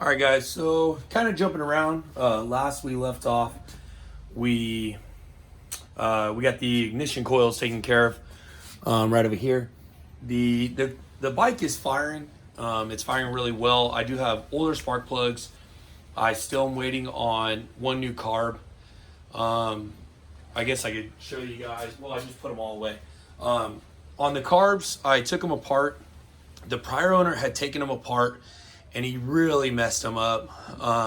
All right, guys. So kind of jumping around. Last we left off, we we got the ignition coils taken care of right over here. The bike is firing. It's firing really well. I do have older spark plugs. I still am waiting on one new carb. I guess I could show you guys. Well, I just put them all away. On the carbs, I took them apart. The prior owner had taken them apart and he really messed them up.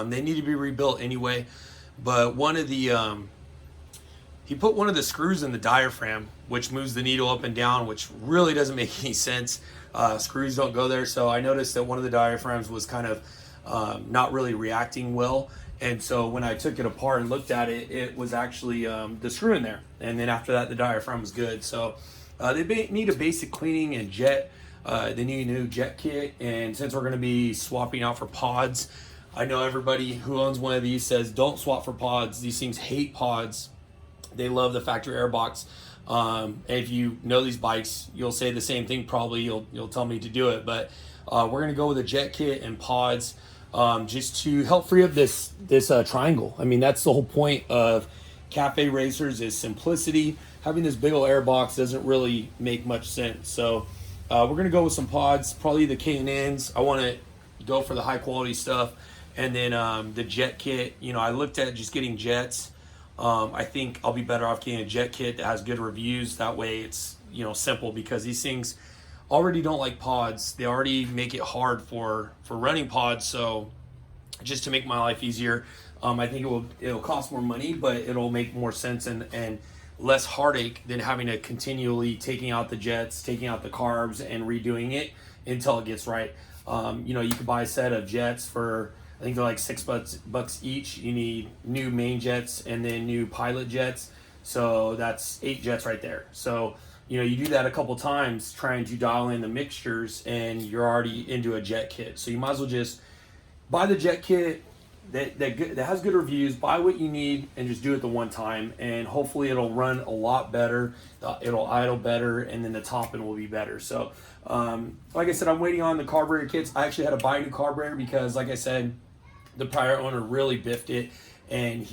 They need to be rebuilt anyway, but he put one of the screws in the diaphragm, which moves the needle up and down, which really doesn't make any sense. Screws don't go there. So I noticed that one of the diaphragms was kind of not really reacting well. And so when I took it apart and looked at it, it was actually the screw in there. And then after that, the diaphragm was good. So they need a basic cleaning and jet. They need a new jet kit. And since we're going to be swapping out for pods, I know everybody who owns one of these says don't swap for pods. These things hate pods. They love the factory air box. And if you know these bikes, you'll say the same thing probably. You'll tell me to do it. But we're going to go with a jet kit and pods just to help free up this triangle. I mean, that's the whole point of cafe racers is simplicity. Having this big old air box doesn't really make much sense. So we're going to go with some pods, probably the K&Ns. I want to go for the high quality stuff. And then the jet kit, I looked at just getting jets. I think I'll be better off getting a jet kit that has good reviews. That way it's, simple, because these things already don't like pods. They already make it hard for running pods. So just to make my life easier, I think it'll cost more money, but it'll make more sense and less heartache than having to continually taking out the jets, taking out the carbs and redoing it until it gets right. You could buy a set of jets for, I think they're like $6 each. You need new main jets and then new pilot jets. So that's 8 jets right there. So, you do that a couple times trying to dial in the mixtures and you're already into a jet kit. So you might as well just buy the jet kit that has good reviews, buy what you need and just do it the one time. And hopefully it'll run a lot better. It'll idle better, and then the top end will be better. So, like I said, I'm waiting on the carburetor kits. I actually had to buy a new carburetor because, like I said, the prior owner really biffed it, and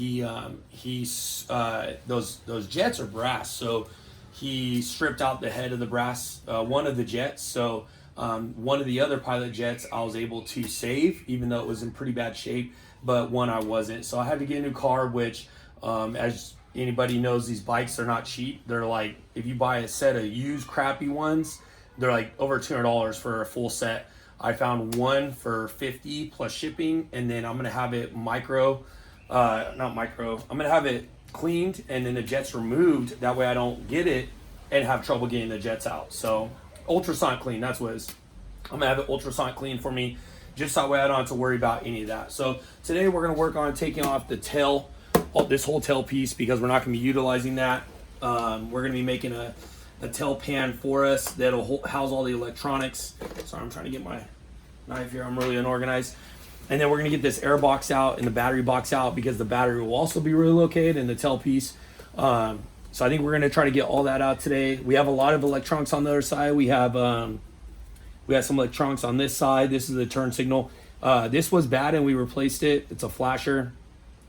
those jets are brass, so he stripped out the head of the brass, one of the jets. So one of the other pilot jets I was able to save, even though it was in pretty bad shape, but one I wasn't. So I had to get a new carb, which as anybody knows, these bikes are not cheap. They're like, if you buy a set of used crappy ones, they're like over $200 for a full set. I found one for $50 plus shipping, and then I'm gonna have it I'm gonna have it cleaned and then the jets removed. That way I don't get it and have trouble getting the jets out. So ultrasonic clean, that's what it is. I'm gonna have it ultrasonic clean for me, just that way I don't have to worry about any of that. So today we're gonna work on taking off the tail, this whole tail piece, because we're not gonna be utilizing that. We're gonna be making a tail pan for us that'll house all the electronics. Sorry, I'm trying to get my knife here. I'm really unorganized. And then we're gonna get this air box out and the battery box out, because the battery will also be relocated in the tail piece. So I think we're gonna try to get all that out today. We have a lot of electronics on the other side. We have some electronics on this side. This is the turn signal. This was bad and we replaced it. It's a flasher.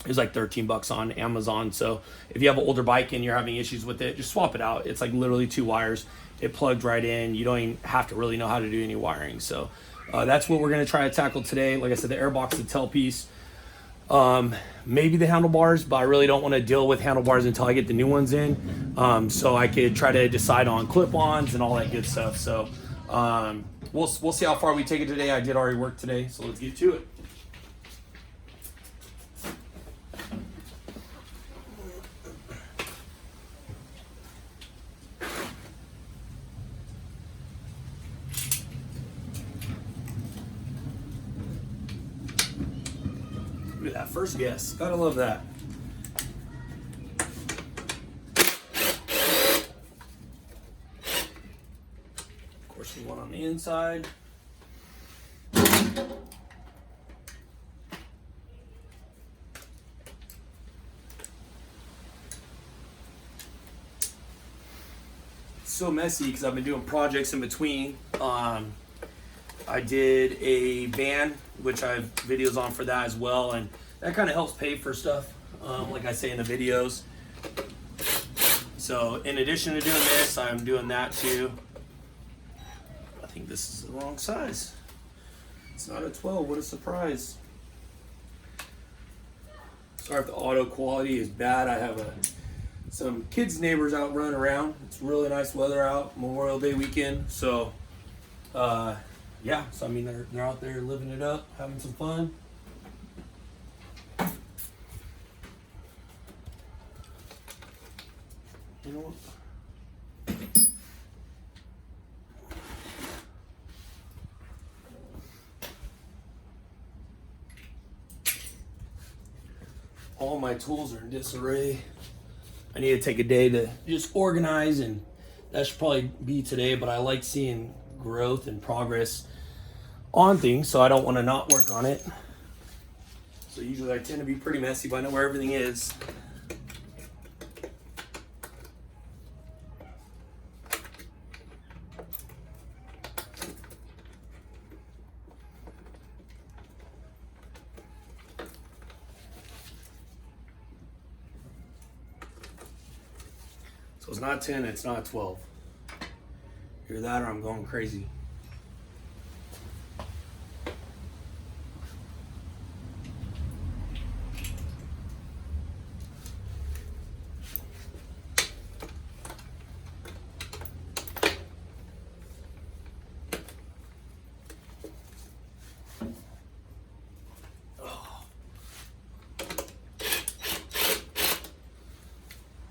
It was like $13 on Amazon. So if you have an older bike and you're having issues with it, just swap it out. It's like literally 2 wires. It plugged right in. You don't even have to really know how to do any wiring. So that's what we're going to try to tackle today. Like I said, the air box, the tail piece, maybe the handlebars, but I really don't want to deal with handlebars until I get the new ones in. So I could try to decide on clip-ons and all that good stuff. So we'll see how far we take it today. I did already work today, so let's get to it. Look at that first guess. Gotta love that. Of course, there's one on the inside. It's so messy because I've been doing projects in between. I did a van which I have videos on for that as well, and that kind of helps pay for stuff, like I say in the videos. So in addition to doing this, I'm doing that too. I think this is the wrong size. It's not a 12, what a surprise. Sorry if the auto quality is bad. I have some kids' neighbors out running around. It's really nice weather out, Memorial Day weekend. So, yeah, so I mean, they're out there living it up, having some fun. You know what? All my tools are in disarray. I need to take a day to just organize, and that should probably be today, but I like seeing growth and progress on things, so I don't want to not work on it. So usually I tend to be pretty messy, but I know where everything is. So it's not 10, it's not 12. Either that or I'm going crazy.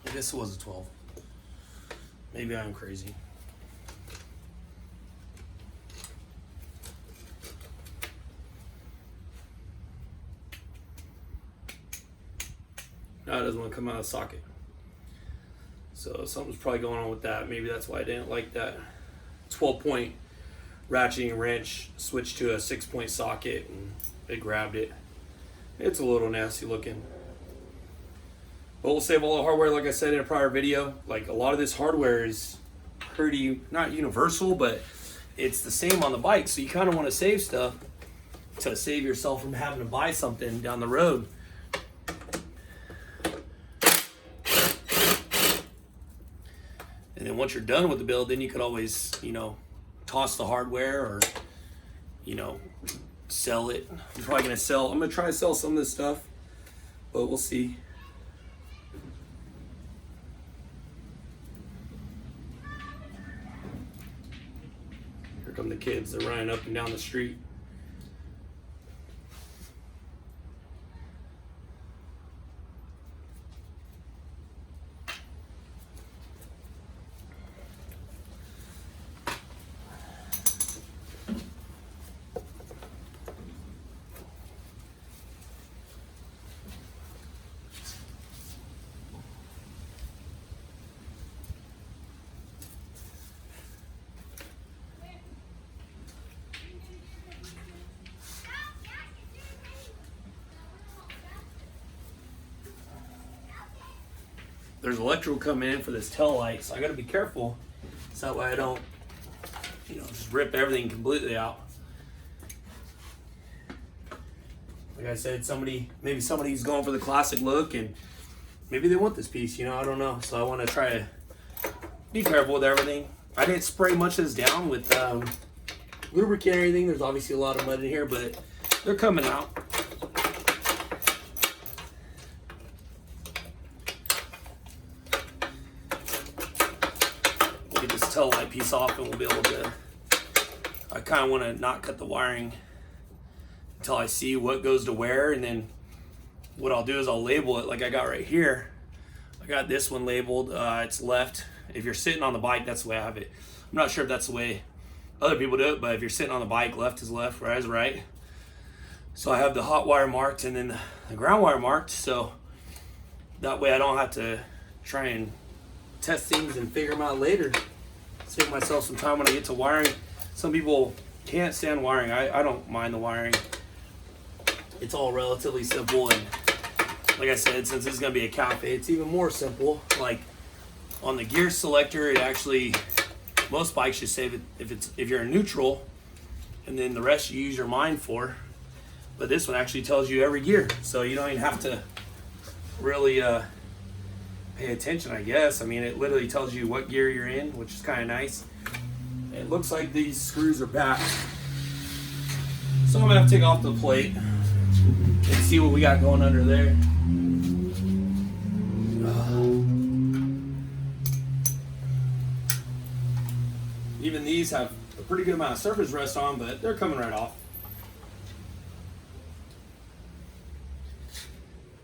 I guess it was a 12. Maybe I'm crazy. Now it doesn't want to come out of the socket. So something's probably going on with that. Maybe that's why I didn't like that 12-point ratcheting wrench switch to a 6-point socket, and it grabbed it. It's a little nasty looking. But we'll save all the hardware, like I said in a prior video. Like, a lot of this hardware is pretty, not universal, but it's the same on the bike. So you kind of want to save stuff to save yourself from having to buy something down the road. And then once you're done with the build, then you could always, you know, toss the hardware or, you know, sell it. I'm probably going to sell, I'm going to try to sell some of this stuff, but we'll see. Here come the kids, they're running up and down the street. There's electrical coming in for this tail light, so I gotta be careful so that way I don't, you know, just rip everything completely out. Like I said, maybe somebody's going for the classic look, and maybe they want this piece, you know, I don't know. So I want to try to be careful with everything. I didn't spray much of this down with lubricant or anything. There's obviously a lot of mud in here, but they're coming out. Get this tail light piece off and we'll be able to, I kind of want to not cut the wiring until I see what goes to where, and then what I'll do is I'll label it like I got right here. I got this one labeled, it's left. If you're sitting on the bike, that's the way I have it. I'm not sure if that's the way other people do it, but if you're sitting on the bike, left is left, right is right. So I have the hot wire marked and then the ground wire marked, so that way I don't have to try and test things and figure them out later. Save myself some time when I get to wiring. Some people can't stand wiring. I don't mind the wiring. It's all relatively simple, and like I said, since this is gonna be a cafe, it's even more simple. Like on the gear selector, it actually, most bikes just save it if you're in neutral, and then the rest you use your mind for. But this one actually tells you every gear, so you don't even have to really pay attention, I guess. I mean, it literally tells you what gear you're in, which is kind of nice. It looks like these screws are back, so I'm gonna have to take off the plate and see what we got going under there. Even these have a pretty good amount of surface rust on, but they're coming right off.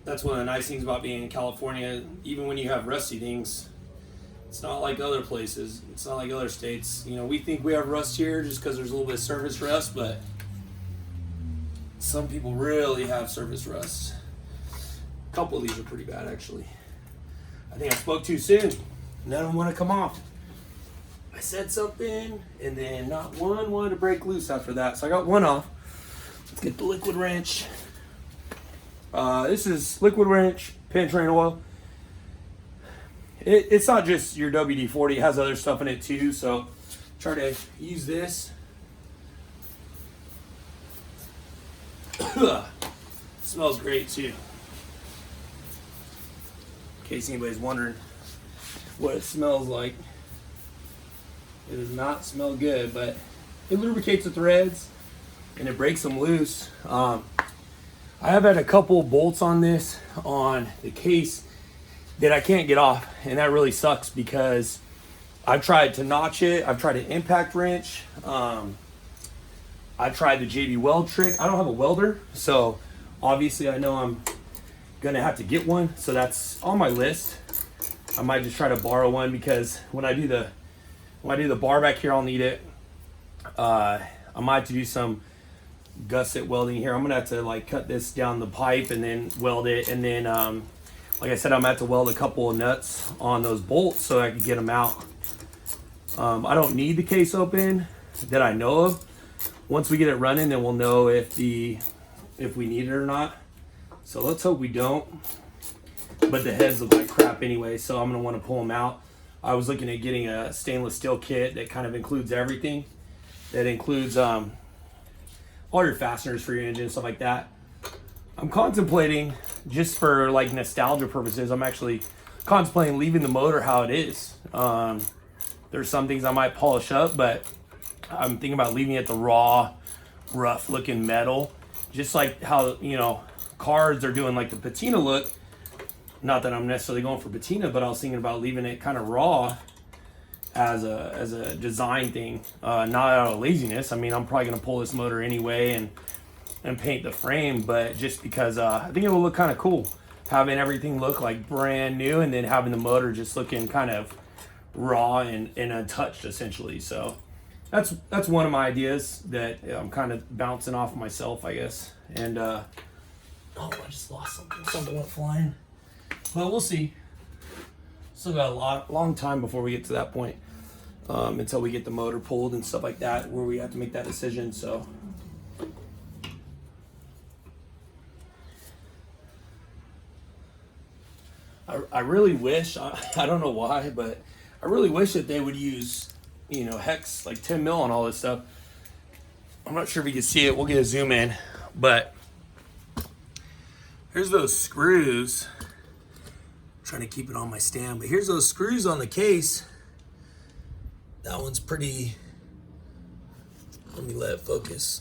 That's one of the nice things about being in California. Even when you have rusty things, it's not like other places. It's not like other states. You know, we think we have rust here just because there's a little bit of surface rust, but some people really have surface rust. A couple of these are pretty bad, actually. I think I spoke too soon. None of them want to come off. I said something, and then not one wanted to break loose after that. So I got one off. Let's get the liquid wrench. This is liquid wrench, pin train oil. It's not just your WD-40, it has other stuff in it too, so try to use this. Smells great too. In case anybody's wondering what it smells like. It does not smell good, but it lubricates the threads and it breaks them loose. I have had a couple bolts on this, on the case, that I can't get off, and that really sucks because I've tried to notch it, I've tried an impact wrench, I tried the JB weld trick. I don't have a welder, so obviously I know I'm gonna have to get one, so that's on my list. I might just try to borrow one because when I do the bar back here, I'll need it. I might have to do some gusset welding here. I'm gonna have to like cut this down the pipe and then weld it, and then like I said, I'm gonna have to weld a couple of nuts on those bolts so I can get them out. I don't need the case open that I know of. Once we get it running, then we'll know if we need it or not. So let's hope we don't. But the heads look like crap anyway, so I'm gonna want to pull them out. I was looking at getting a stainless steel kit that kind of includes everything. That includes all your fasteners for your engine, stuff like that. I'm contemplating, just for like nostalgia purposes, I'm actually contemplating leaving the motor how it is. There's some things I might polish up, but I'm thinking about leaving it the raw, rough looking metal. Just like how, you know, cars are doing like the patina look. Not that I'm necessarily going for patina, but I was thinking about leaving it kind of raw as a design thing, not out of laziness. I mean, I'm probably gonna pull this motor anyway and paint the frame, but just because I think it will look kind of cool, having everything look like brand new and then having the motor just looking kind of raw and untouched essentially. So that's one of my ideas that I'm kind of bouncing off of myself, I guess. And oh, I just lost something. Something went flying. Well, we'll see. Still got a long time before we get to that point, until we get the motor pulled and stuff like that, where we have to make that decision. So I really wish, I don't know why, but I really wish that they would use, you know, hex, like 10 mil on all this stuff. I'm not sure if you can see it. We'll get a zoom in, but here's those screws. Trying to keep it on my stand, but here's those screws on the case. That one's pretty, let me let it focus.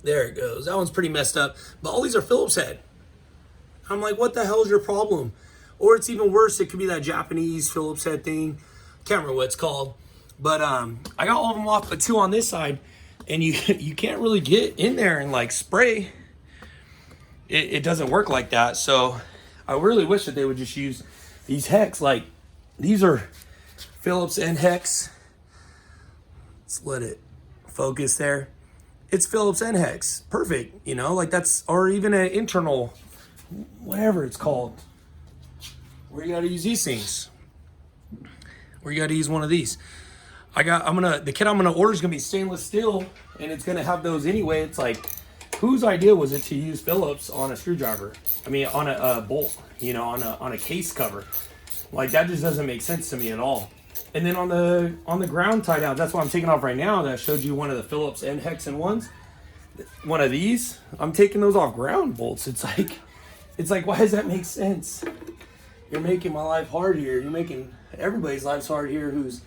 There it goes. That one's pretty messed up, but all these are Phillips head. I'm like, what the hell is your problem? Or it's even worse, it could be that Japanese Phillips head thing. Can't remember what it's called, but I got all of them off but two on this side, and you can't really get in there and like spray. It doesn't work like that. So I really wish that they would just use these hex. Like, these are Phillips and hex. Let's let it focus there. It's Phillips and hex. Perfect, you know, like that's, or even an internal, whatever it's called, where you gotta use these things. Where you gotta use one of these. The kit I'm gonna order is gonna be stainless steel, and it's gonna have those anyway. It's like, whose idea was it to use Phillips on a screwdriver? I mean, on a bolt, you know, on a case cover. Like, that just doesn't make sense to me at all. And then on the ground tie down, that's what I'm taking off right now. That showed you one of the Phillips and Hexen ones. one of these, I'm taking those off ground bolts. It's like, why does that make sense? You're making my life hard here. You're making everybody's lives hard here who's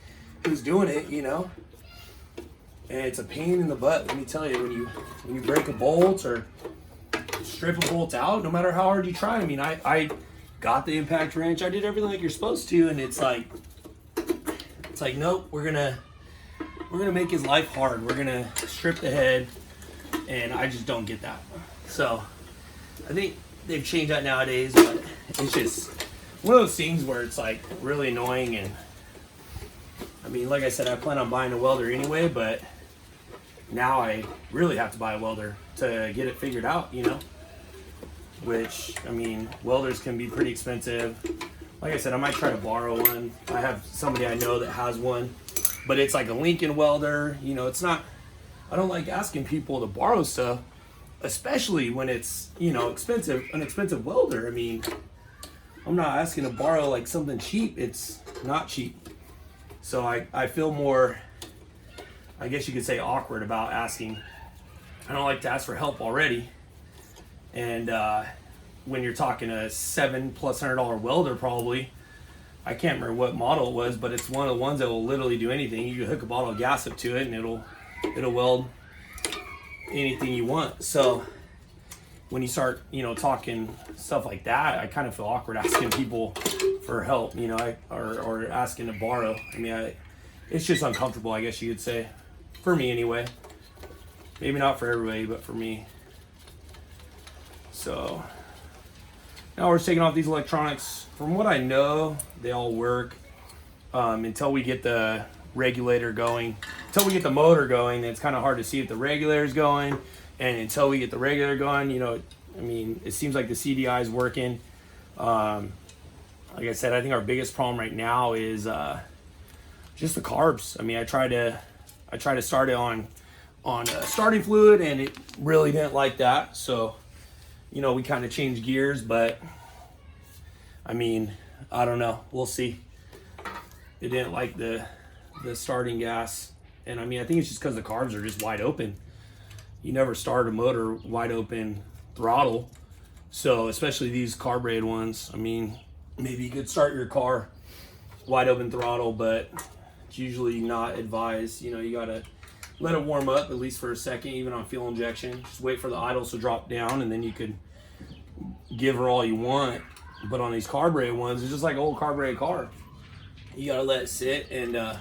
doing it, you know? And it's a pain in the butt, let me tell you, when you break a bolt or strip a bolt out, no matter how hard you try. I mean, I got the impact wrench, I did everything like you're supposed to, and it's like, nope, we're gonna make his life hard. We're gonna strip the head, and I just don't get that. So I think they've changed that nowadays, but it's just one of those things where it's like really annoying. And I mean, like I said, I plan on buying a welder anyway, but now I really have to buy a welder to get it figured out, you know? Which, I mean, welders can be pretty expensive. Like I said, I might try to borrow one. I have somebody I know that has one, but it's like a Lincoln welder. You know, it's not, I don't like asking people to borrow stuff, especially when it's, you know, an expensive welder. I mean, I'm not asking to borrow like something cheap. It's not cheap. So I feel more, I guess you could say, awkward about asking. I don't like to ask for help already. And when you're talking a $700+ welder, probably, I can't remember what model it was, but it's one of the ones that will literally do anything. You can hook a bottle of gas up to it and it'll weld anything you want. So when you start, you know, talking stuff like that, I kind of feel awkward asking people for help, you know, or asking to borrow. I mean, it's just uncomfortable, I guess you could say, for me anyway. Maybe not for everybody, but for me. So now we're taking off these electronics. From what I know, they all work until we get the regulator going. Until we get the motor going, it's kind of hard to see if the regulator is going. And until we get the regulator going, you know, I mean, it seems like the CDI is working. Like I said, I think our biggest problem right now is just the carbs. I mean, I try to start it on starting fluid, and it really didn't like that. So, you know, we kind of changed gears, but I mean, I don't know. We'll see. It didn't like the starting gas. And I mean, I think it's just because the carbs are just wide open. You never start a motor wide open throttle. So especially these carbureted ones, I mean, maybe you could start your car wide open throttle, but it's usually not advised. You know, you gotta let it warm up at least for a second, even on fuel injection. Just wait for the idles to drop down, and then you could give her all you want. But on these carbureted ones, it's just like an old carbureted car. You gotta let it sit and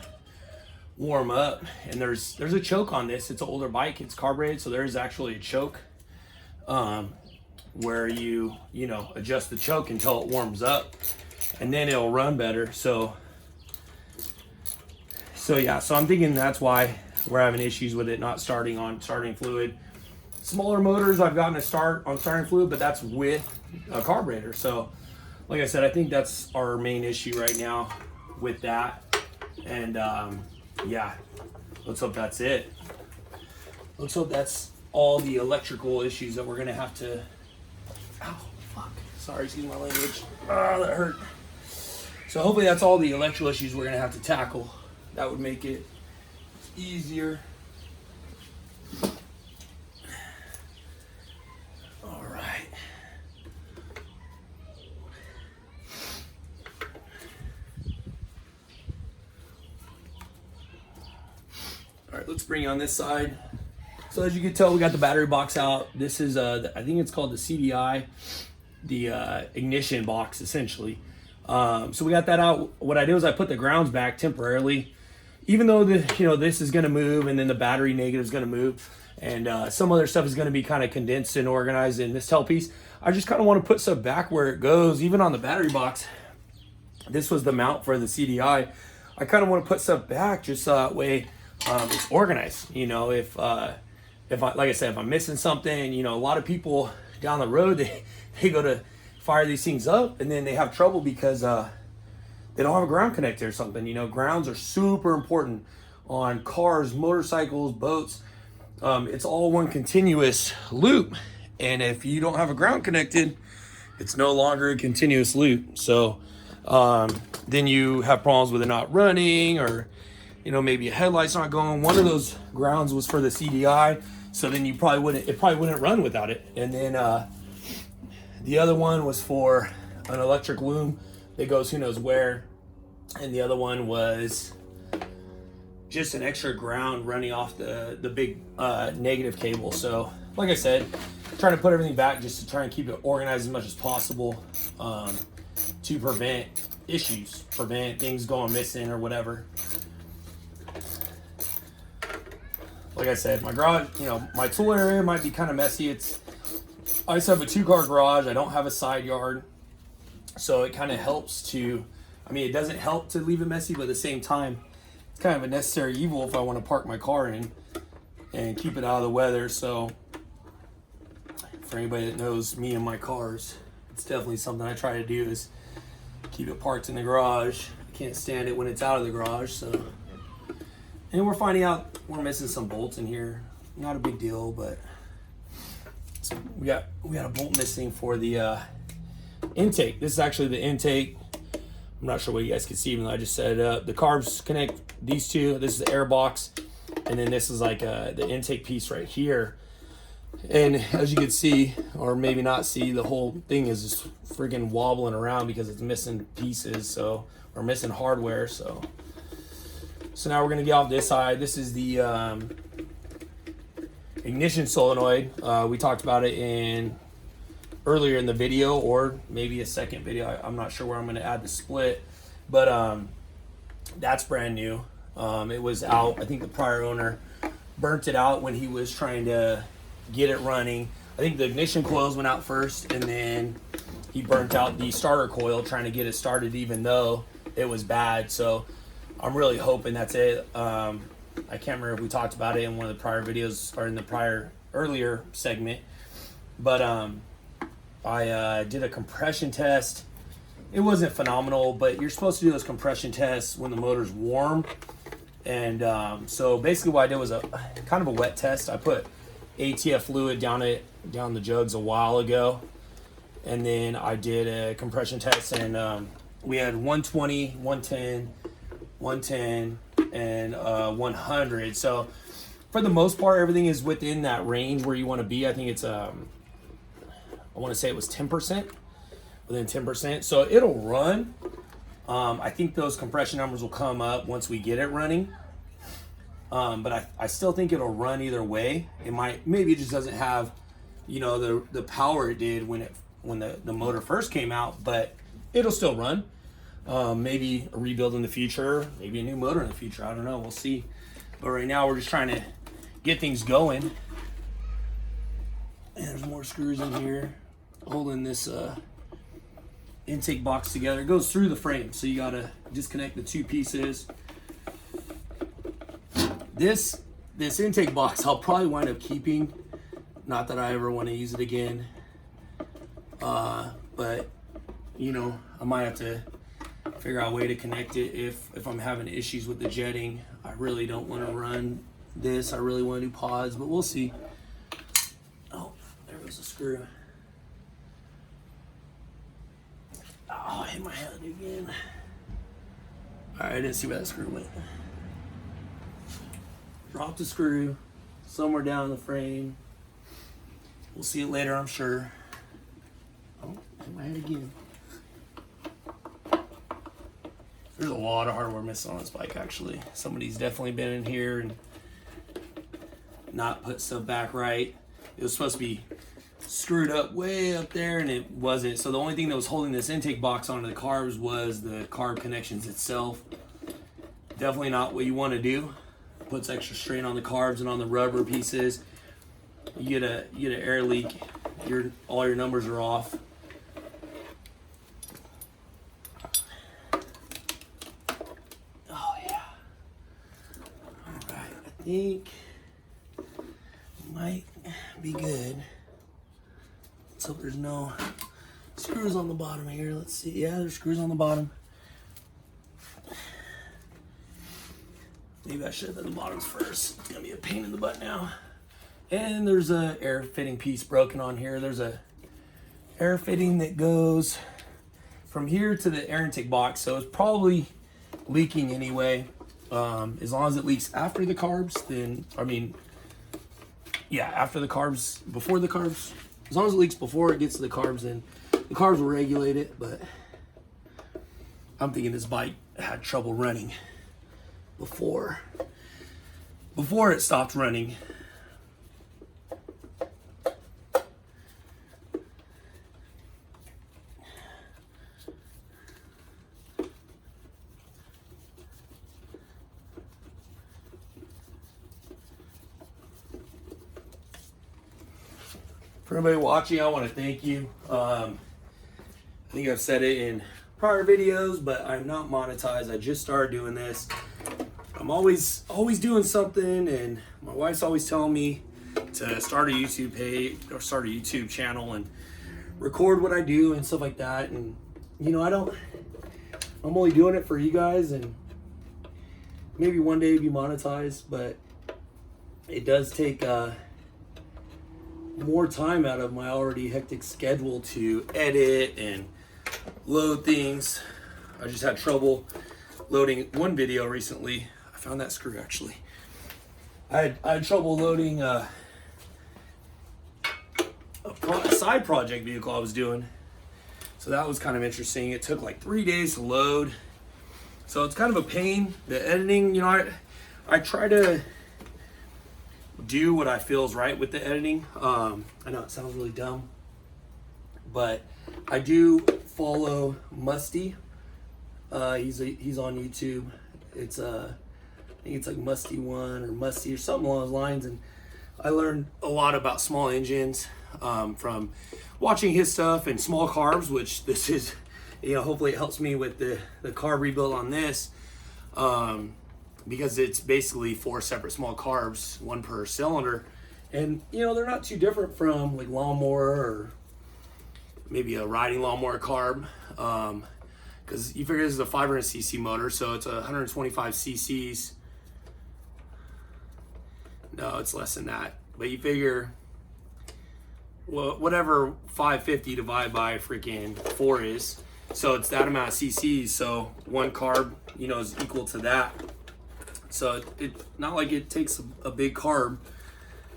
warm up. And there's a choke on this. It's an older bike, it's carbureted, so there's actually a choke where you know, adjust the choke until it warms up, and then it'll run better. So yeah, so I'm thinking that's why we're having issues with it not starting on starting fluid. Smaller motors, I've gotten a start on starting fluid, but that's with a carburetor. So like I said, I think that's our main issue right now with that. And yeah, let's hope that's it. Let's hope that's all the electrical issues that we're gonna have to, ow, fuck, sorry, excuse my language. That hurt. So hopefully that's all the electrical issues we're gonna have to tackle. That would make it easier. All right. All right, let's bring you on this side. So as you can tell, we got the battery box out. This is, I think it's called the CDI, the ignition box, essentially. So we got that out. What I did was I put the grounds back temporarily, even though this is going to move, and then the battery negative is going to move, and some other stuff is going to be kind of condensed and organized in this tail piece. I just kind of want to put stuff back where it goes, even on the battery box. This was the mount for the CDI. I kind of want to put stuff back just so that way it's organized. You know, if like I said, if I'm missing something, you know, a lot of people down the road, they go to fire these things up and then they have trouble because they don't have a ground connector or something. You know, grounds are super important on cars, motorcycles, boats. It's all one continuous loop. And if you don't have a ground connected, it's no longer a continuous loop. So then you have problems with it not running, or, you know, maybe a headlight's not going. One of those grounds was for the CDI. So then it probably wouldn't run without it. And then the other one was for an electric loom that goes who knows where. And the other one was just an extra ground running off the big negative cable. So like I said, trying to put everything back just to try and keep it organized as much as possible, to prevent issues, prevent things going missing or whatever. Like I said, my garage, my tool area might be kind of messy. I just have a 2-car garage. I don't have a side yard. So it kind of helps to, it doesn't help to leave it messy, but at the same time, it's kind of a necessary evil if I want to park my car in and keep it out of the weather. So for anybody that knows me and my cars, it's definitely something I try to do is keep it parked in the garage. I can't stand it when it's out of the garage. So, and we're finding out we're missing some bolts in here. Not a big deal, but so we got a bolt missing for the intake. This is actually the intake. I'm not sure what you guys can see, even though I just set it up. The carbs connect these two. This is the air box, and then this is like the intake piece right here. And as you can see, or maybe not see, the whole thing is just freaking wobbling around because it's missing pieces, so, or missing hardware. So now we're gonna get off this side. This is the ignition solenoid. We talked about it earlier in the video, or maybe a second video. I'm not sure where I'm gonna add the split, but that's brand new. It was out. I think the prior owner burnt it out when he was trying to get it running. I think the ignition coils went out first, and then he burnt out the starter coil trying to get it started, even though it was bad. So I'm really hoping that's it. I can't remember if we talked about it in one of the prior videos or in the earlier segment, but I did a compression test. It wasn't phenomenal, but you're supposed to do those compression tests when the motor's warm. And so basically what I did was a kind of a wet test. I put ATF fluid down the jugs a while ago, and then I did a compression test, and we had 120, 110, 110, and 100. So for the most part, everything is within that range where you want to be. I think it's I want to say it was 10%, within 10%. So it'll run. I think those compression numbers will come up once we get it running. But I still think it'll run either way. Maybe it just doesn't have, the power it did when the motor first came out, but it'll still run. Maybe a rebuild in the future, maybe a new motor in the future. I don't know. We'll see. But right now we're just trying to get things going. And there's more screws in here holding this intake box together. It goes through the frame, so you gotta disconnect the two pieces. This intake box I'll probably wind up keeping. Not that I ever want to use it again. But I might have to figure out a way to connect it if I'm having issues with the jetting. I really don't want to run this. I really want to do pods, but we'll see. Oh, there goes a screw. Oh, I hit my head again. All right, I didn't see where that screw went. Drop the screw somewhere down the frame. We'll see it later, I'm sure. Oh, hit my head again. There's a lot of hardware missing on this bike, actually. Somebody's definitely been in here and not put stuff back right. It was supposed to be screwed up way up there, and it wasn't. So the only thing that was holding this intake box onto the carbs was the carb connections itself. Definitely not what you want to do. Puts extra strain on the carbs and on the rubber pieces. You get an air leak. All your numbers are off. Oh yeah. All right, I think it might be good. Let's hope there's no screws on the bottom here. Let's see. Yeah, there's screws on the bottom. Maybe I should have done the bottoms first. It's gonna be a pain in the butt now. And there's a air fitting piece broken on here. There's a air fitting that goes from here to the air intake box. So it's probably leaking anyway. As long as it leaks after the carbs, then, yeah, after the carbs, before the carbs, as long as it leaks before it gets to the carbs, then the carbs will regulate it. But I'm thinking this bike had trouble running before it stopped running. For everybody watching, I want to thank you. I think I've said it in prior videos, but I'm not monetized. I just started doing this. I'm always doing something, and my wife's always telling me to start a YouTube page or start a YouTube channel and record what I do and stuff like that. And you know, I'm only doing it for you guys, and maybe one day be monetized, but it does take more time out of my already hectic schedule to edit and load things. I just had trouble loading one video recently. I found that screw actually. I had trouble loading a side project vehicle I was doing. So that was kind of interesting. It took like 3 days to load. So it's kind of a pain. The editing, you know, I try to do what I feel is right with the editing. I know it sounds really dumb, but I do follow Musty. He's on YouTube. It's I think it's like Musty One or Musty or something along those lines. And I learned a lot about small engines from watching his stuff and small carbs, which this is, you know, hopefully it helps me with the carb rebuild on this. Because it's basically 4 separate small carbs, 1 per cylinder. And, you know, they're not too different from like lawnmower or maybe a riding lawnmower carb. Because you figure this is a 500cc motor, so it's 125 cc's. No, it's less than that. But you figure, well, whatever 550 divided by freaking 4 is. So it's that amount of cc's. So 1 carb, you know, is equal to that. So it's not like it takes a big carb.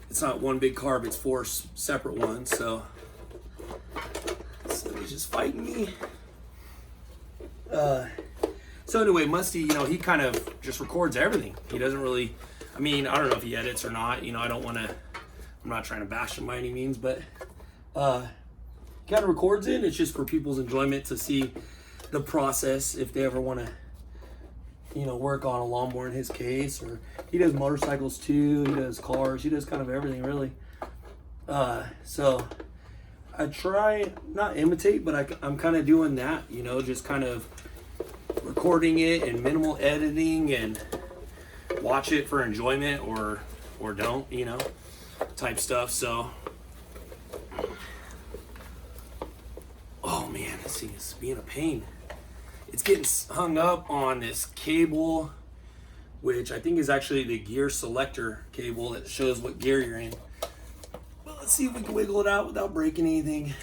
It's not 1 big carb, it's 4 separate ones. So he's just fighting me. So anyway, Musty, you know, he kind of just records everything. He doesn't really, I mean, I don't know if he edits or not. You know, I'm not trying to bash him by any means, but he kind of records it. It's just for people's enjoyment to see the process if they ever want to, you know, work on a lawnmower in his case. Or he does motorcycles too, he does cars, he does kind of everything really. So I try not imitate, but I'm kind of doing that, you know, just kind of recording it and minimal editing and watch it for enjoyment or don't, you know, type stuff. So oh man, this thing is being a pain. It's getting hung up on this cable, which I think is actually the gear selector cable that shows what gear you're in. Well, let's see if we can wiggle it out without breaking anything.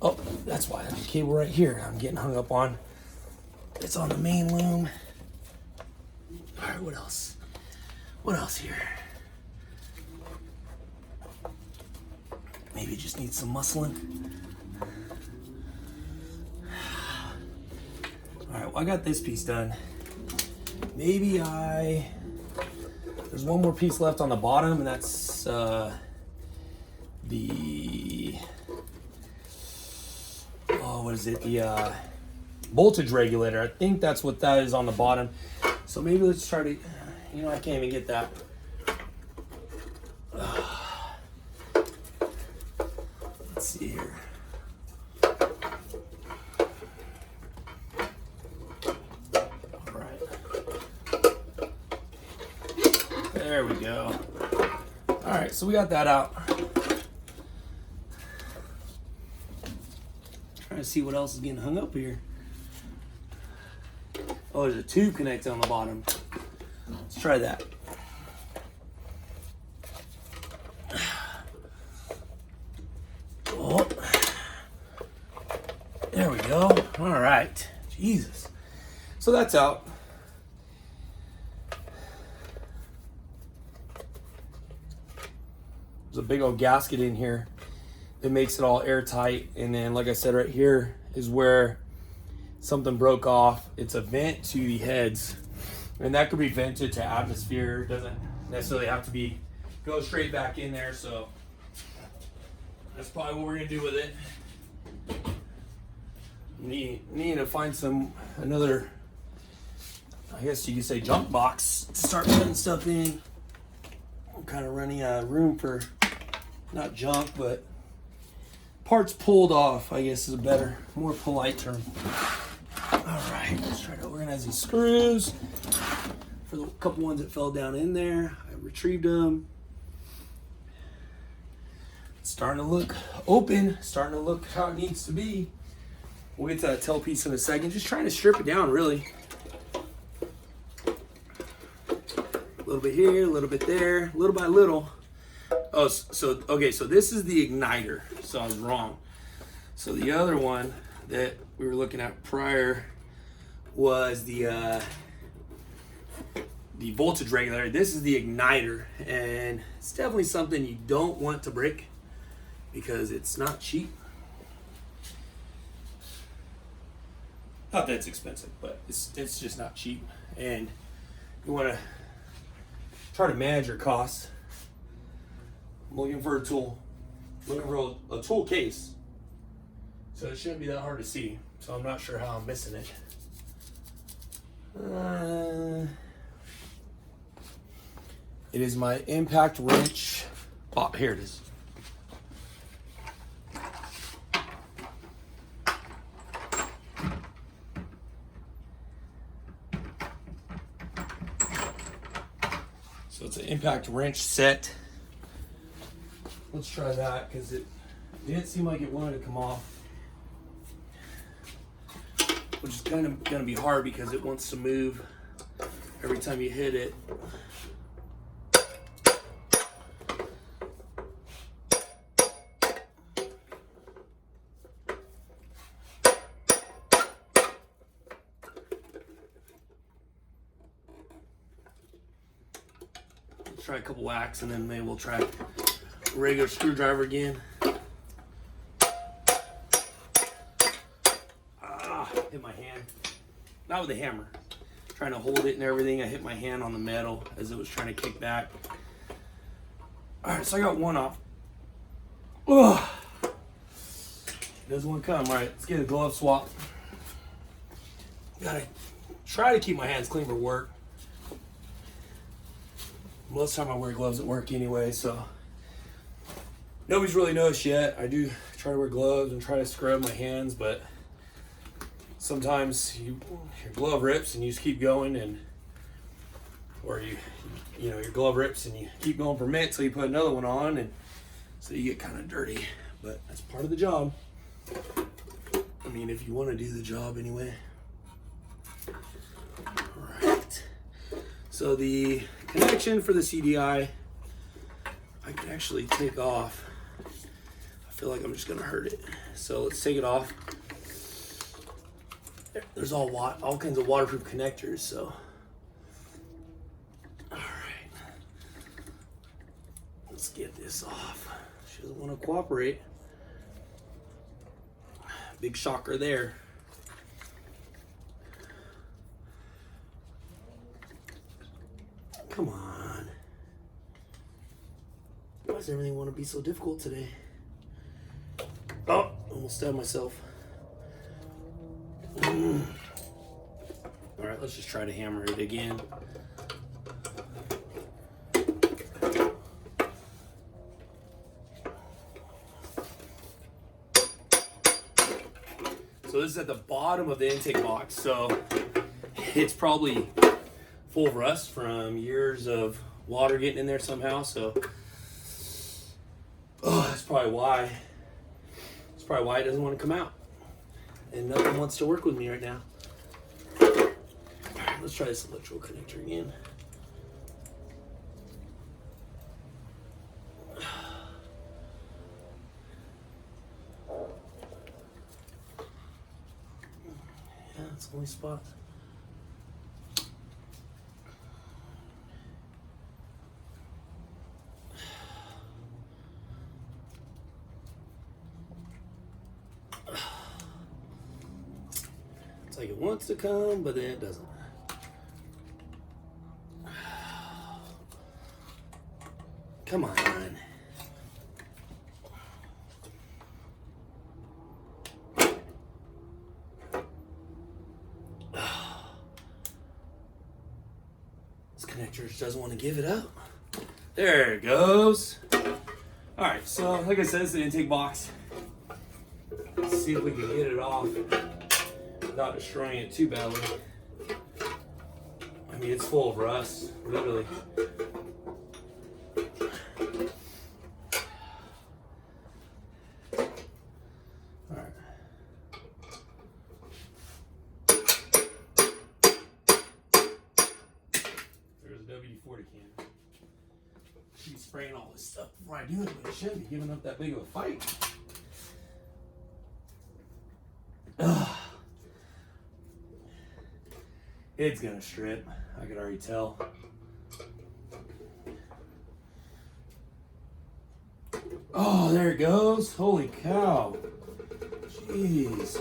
Oh, that's why there's a cable right here I'm getting hung up on. It's on the main loom. All right, what else? What else here? Maybe it just needs some muscling. All right, well, I got this piece done. Maybe there's one more piece left on the bottom, and that's the, what is it? The voltage regulator. I think that's what that is on the bottom. So maybe let's try to, you know, I can't even get that. Let's see here. All right. There we go. All right, so we got that out. Trying to see what else is getting hung up here. Oh, there's a tube connected on the bottom. Let's try that. Oh, there we go. All right, Jesus. So that's out. There's a big old gasket in here that makes it all airtight. And then, like I said, right here is where something broke off. It's a vent to the heads, and that could be vented to atmosphere. It doesn't necessarily have to go straight back in there. So that's probably what we're gonna do with it. Need to find another, I guess you could say, junk box to start putting stuff in. I'm kind of running out of room for, not junk, but parts pulled off, I guess is a better, more polite term. All right, let's try to organize these screws. For the couple ones that fell down in there, I retrieved them. It's starting to look open, starting to look how it needs to be. We'll get to that tail piece in a second. Just trying to strip it down, really. A little bit here, a little bit there, little by little. Oh, okay, so this is the igniter. So I was wrong. So the other one that we were looking at prior was the voltage regulator. This is the igniter, and it's definitely something you don't want to break because it's not cheap. Not that it's expensive, but it's just not cheap, and you want to try to manage your costs. I'm looking for a tool. I'm looking for a tool case, so it shouldn't be that hard to see. So I'm not sure how I'm missing it. It is my impact wrench. Oh, here it is. So it's an impact wrench set. Let's try that because it didn't seem like it wanted to come off, which is kind of going to be hard because it wants to move every time you hit it. Let's try a couple whacks and then maybe we'll try a regular screwdriver again. Hit my hand. Not with a hammer. Trying to hold it and everything. I hit my hand on the metal as it was trying to kick back. Alright, so I got one off. Ugh. Doesn't want to come. Alright, let's get a glove swap. Gotta try to keep my hands clean for work. Most of the time I wear gloves at work anyway, so nobody's really noticed yet. I do try to wear gloves and try to scrub my hands, but sometimes your glove rips and you just keep going, and or your glove rips and you keep going for a minute till you put another one on, and so you get kind of dirty. But that's part of the job. I mean, if you want to do the job anyway. All right. So the connection for the CDI, I can actually take off. I feel like I'm just gonna hurt it. So let's take it off. There's all kinds of waterproof connectors, so. All right. Let's get this off. She doesn't want to cooperate. Big shocker there. Come on. Why does everything want to be so difficult today? Oh, almost stabbed myself. All right, let's just try to hammer it again. So this is at the bottom of the intake box, so it's probably full of rust from years of water getting in there somehow. So that's probably why. That's probably why it doesn't want to come out, and nothing wants to work with me right now. All right, let's try this electrical connector again. Yeah, it's the only spot. It's like it wants to come, but then it doesn't. Come on. This connector just doesn't want to give it up. There it goes. All right, so like I said, it's the intake box. Let's see if we can get it off without destroying it too badly. I mean, it's full of rust, literally. All right. There's a WD-40 can. Should be spraying all this stuff before I do it, but it shouldn't be giving up that big of a fight. Ugh. It's gonna strip. I could already tell. Oh, there it goes. Holy cow. Jeez.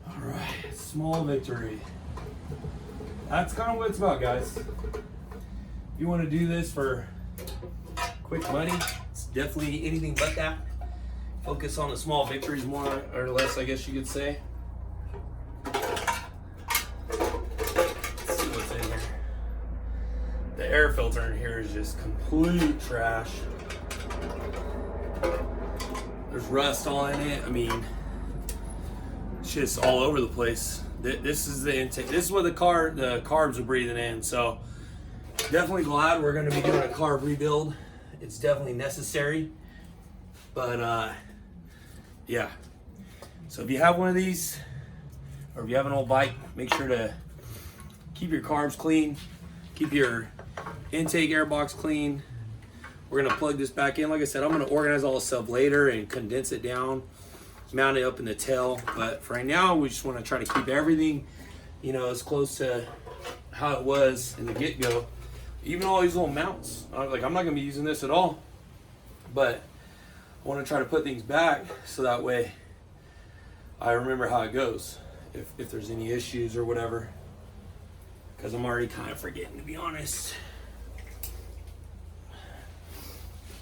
All right, small victory. That's kind of what it's about, guys. If you want to do this for quick money, it's definitely anything but that. Focus on the small victories more or less, I guess you could say. Let's see what's in here. The air filter in here is just complete trash. There's rust all in it. I mean, it's just all over the place. This is the intake. This is what the carbs are breathing in. So definitely glad we're going to be doing a carb rebuild. It's definitely necessary. But yeah. So if you have one of these, or if you have an old bike, make sure to keep your carbs clean, keep your intake air box clean. We're gonna plug this back in. Like I said, I'm gonna organize all this stuff later and condense it down, mount it up in the tail. But for right now, we just wanna try to keep everything, you know, as close to how it was in the get-go. Even all these little mounts. Like, I'm not gonna be using this at all, but I want to try to put things back so that way I remember how it goes if there's any issues or whatever, because I'm already kind of forgetting, to be honest.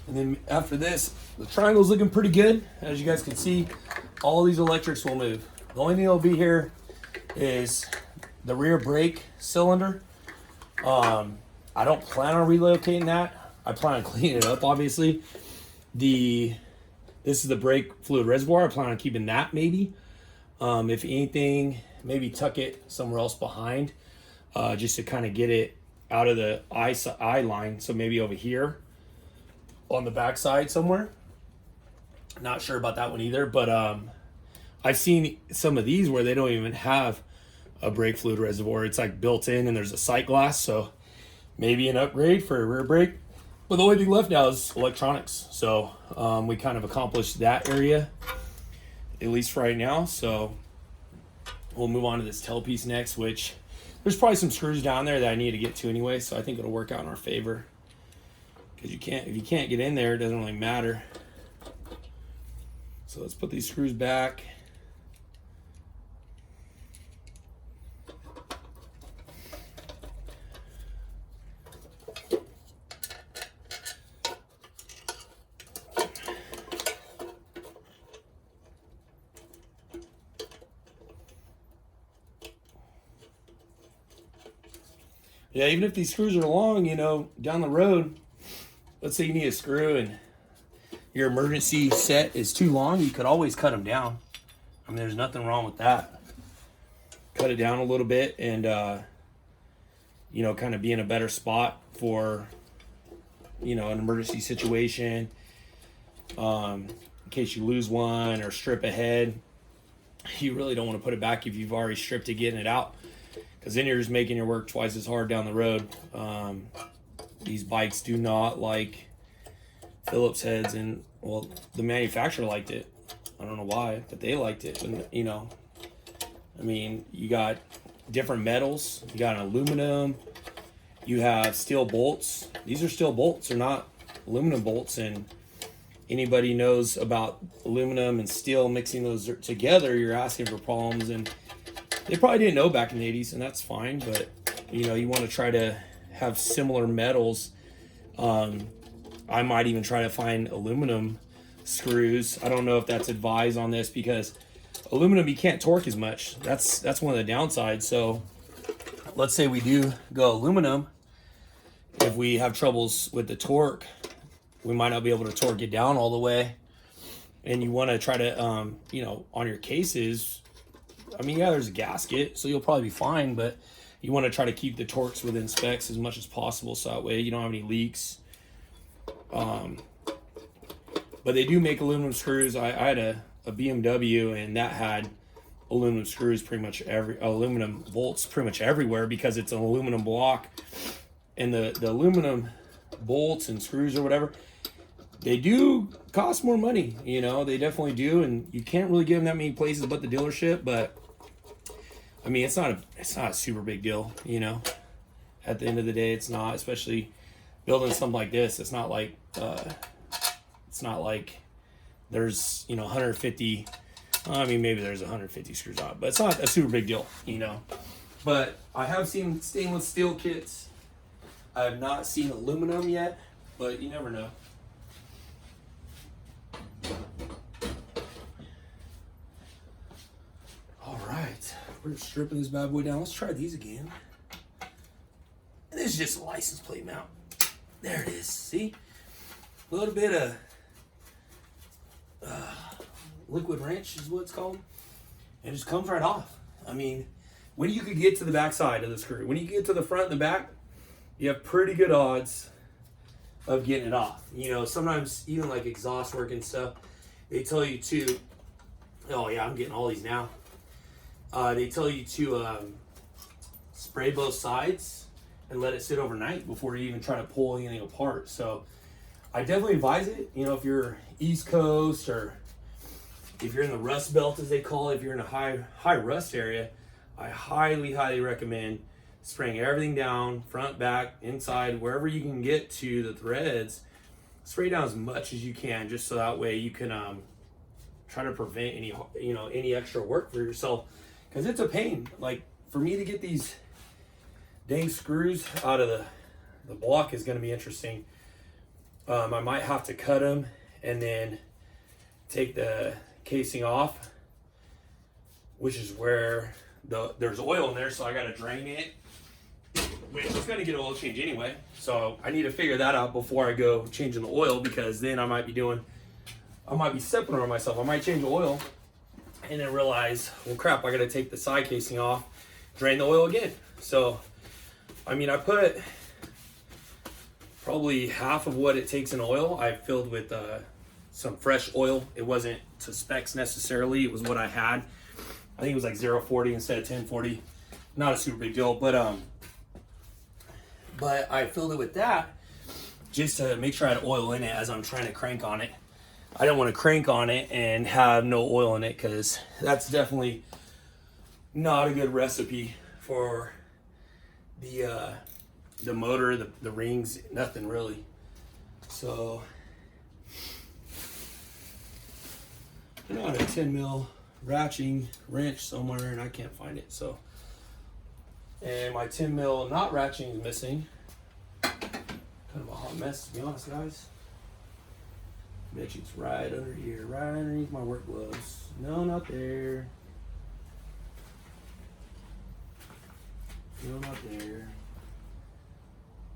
And then after this, the triangle's looking pretty good. As you guys can see, all these electrics will move. The only thing that'll be here is the rear brake cylinder. I don't plan on relocating that. I plan on cleaning it up, obviously. This is the brake fluid reservoir. I plan on keeping that maybe. If anything, maybe tuck it somewhere else behind, just to kind of get it out of the eye line. So maybe over here on the back side somewhere. Not sure about that one either, but I've seen some of these where they don't even have a brake fluid reservoir. It's like built in and there's a sight glass. So maybe an upgrade for a rear brake. But the only thing left now is electronics. So we kind of accomplished that area, at least for right now. So we'll move on to this tail piece next, which there's probably some screws down there that I need to get to anyway. So I think it'll work out in our favor. Because if you can't get in there, it doesn't really matter. So let's put these screws back. Yeah, even if these screws are long, you know, down the road, let's say you need a screw and your emergency set is too long, you could always cut them down. I mean, there's nothing wrong with that. Cut it down a little bit and, you know, kind of be in a better spot for, you know, an emergency situation. In case you lose one or strip ahead, you really don't want to put it back if you've already stripped it, getting it out. Because then you're just making your work twice as hard down the road. These bikes do not like Phillips heads, and well, the manufacturer liked it. I don't know why, but they liked it. And, you know, I mean, you got different metals. You got an aluminum. You have steel bolts. These are steel bolts. They're not aluminum bolts. And, anybody knows about aluminum and steel, mixing those together, you're asking for problems. And they probably didn't know back in the 80s, and that's fine. But, you know, you want to try to have similar metals. I might even try to find aluminum screws. I don't know if that's advised on this, because aluminum, you can't torque as much. That's one of the downsides. So let's say we do go aluminum. If we have troubles with the torque, we might not be able to torque it down all the way. And you want to try to, you know, on your cases, I mean, yeah, there's a gasket, so you'll probably be fine, but you want to try to keep the torques within specs as much as possible, so that way you don't have any leaks. But they do make aluminum screws. I had a BMW, and that had aluminum screws pretty much aluminum bolts pretty much everywhere, because it's an aluminum block. And the aluminum bolts and screws or whatever, they do cost more money, you know, they definitely do, and you can't really get them that many places but the dealership. But I mean, it's not a super big deal, you know. At the end of the day, it's not, especially building something like this. It's not like there's, you know, 150. I mean, maybe there's 150 screws out, but it's not a super big deal, you know. But I have seen stainless steel kits. I have not seen aluminum yet, but you never know. All right, we're stripping this bad boy down. Let's try these again. And this is just a license plate mount. There it is. See, a little bit of liquid wrench is what it's called. It just comes right off. I mean, when you could get to the back side of the screw, when you get to the front and the back, you have pretty good odds of getting it off. You know, sometimes even like exhaust work and stuff, they tell you to, oh yeah, I'm getting all these now. They tell you to spray both sides and let it sit overnight before you even try to pull anything apart. So I definitely advise it. You know, if you're East Coast, or if you're in the rust belt, as they call it, if you're in a high rust area, I highly recommend spraying everything down, front, back, inside, wherever you can get to the threads. Spray down as much as you can, just so that way you can try to prevent any extra work for yourself, because it's a pain. Like, for me to get these dang screws out of the block is going to be interesting. I might have to cut them and then take the casing off, which is where there's oil in there, so I got to drain it, which is going to get an oil change anyway. So I need to figure that out before I go changing the oil, because then I might be stepping on myself. I might change the oil and then realize, well crap, I got to take the side casing off, drain the oil again. So I mean, I put probably half of what it takes in oil. I filled with some fresh oil. It wasn't to specs necessarily, it was what I had. I think it was like 0.40 instead of 1040. Not a super big deal, but I filled it with that just to make sure I had oil in it as I'm trying to crank on it. I don't want to crank on it and have no oil in it, because that's definitely not a good recipe for the motor, the rings, nothing really. So I know I have a 10 mil ratcheting wrench somewhere and I can't find it. So, and my 10 mil knot ratcheting is missing. Kind of a hot mess, to be honest, guys. Bet you it's right under here, right underneath my work gloves. No, not there. No, not there.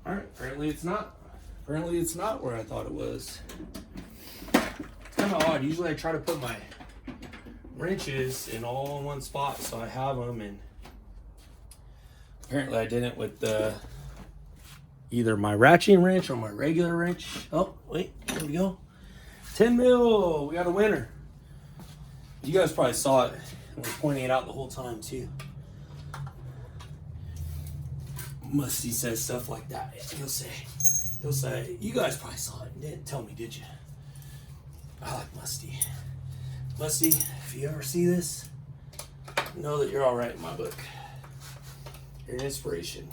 Alright, apparently it's not. Apparently it's not where I thought it was. It's kind of odd. Usually I try to put my wrenches in all in one spot so I have them, and apparently I didn't with either my ratcheting wrench or my regular wrench. Oh, wait, there we go. 10 mil, we got a winner. You guys probably saw it. I was pointing it out the whole time too. Musty says stuff like that. He'll say, you guys probably saw it and didn't tell me, did you? I like Musty. Musty, if you ever see this, know that you're all right in my book. You're an inspiration.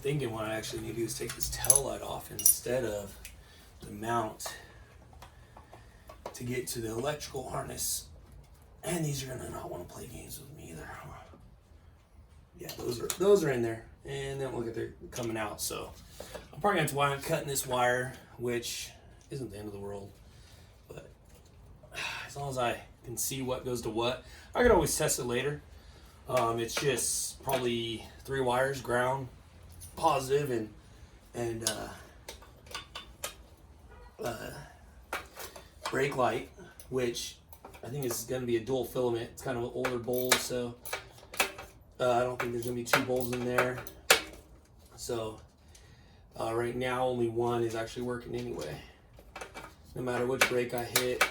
thinking what I actually need to do is take this tail light off instead of the mount to get to the electrical harness. And these are gonna not want to play games with me either. Yeah, those are in there, and then look at they're coming out. So I'm probably gonna have to wind up cutting this wire, which isn't the end of the world. But as long as I can see what goes to what, I could always test it later. It's just probably 3 wires, ground, positive, and brake light, which I think is going to be a dual filament. It's kind of an older bowl, so I don't think there's going to be 2 bowls in there. So right now only one is actually working anyway. No matter which brake I hit,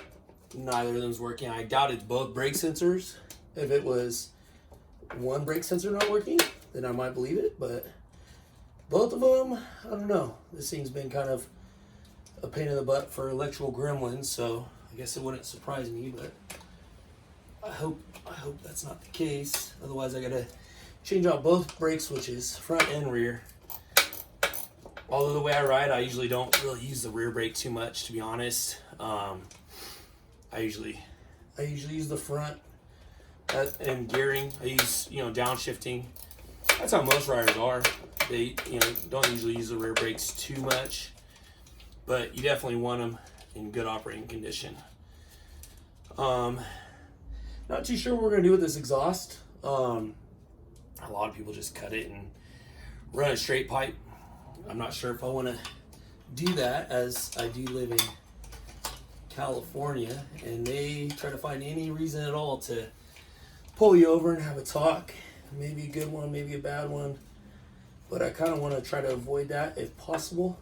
neither of them's working. I doubt it's both brake sensors. If it was one brake sensor not working, then I might believe it, but both of them, I don't know. This thing's been kind of a pain in the butt for electrical gremlins, so I guess it wouldn't surprise me, but I hope that's not the case. Otherwise, I gotta change out both brake switches, front and rear. Although the way I ride, I usually don't really use the rear brake too much, to be honest. I usually use the front and gearing. I use downshifting. That's how most riders are. They don't usually use the rear brakes too much, but you definitely want them in good operating condition. Not too sure what we're gonna do with this exhaust. A lot of people just cut it and run a straight pipe. I'm not sure if I want to do that, as I do live in California and they try to find any reason at all to pull you over and have a talk. Maybe a good one, maybe a bad one, but I kind of want to try to avoid that if possible.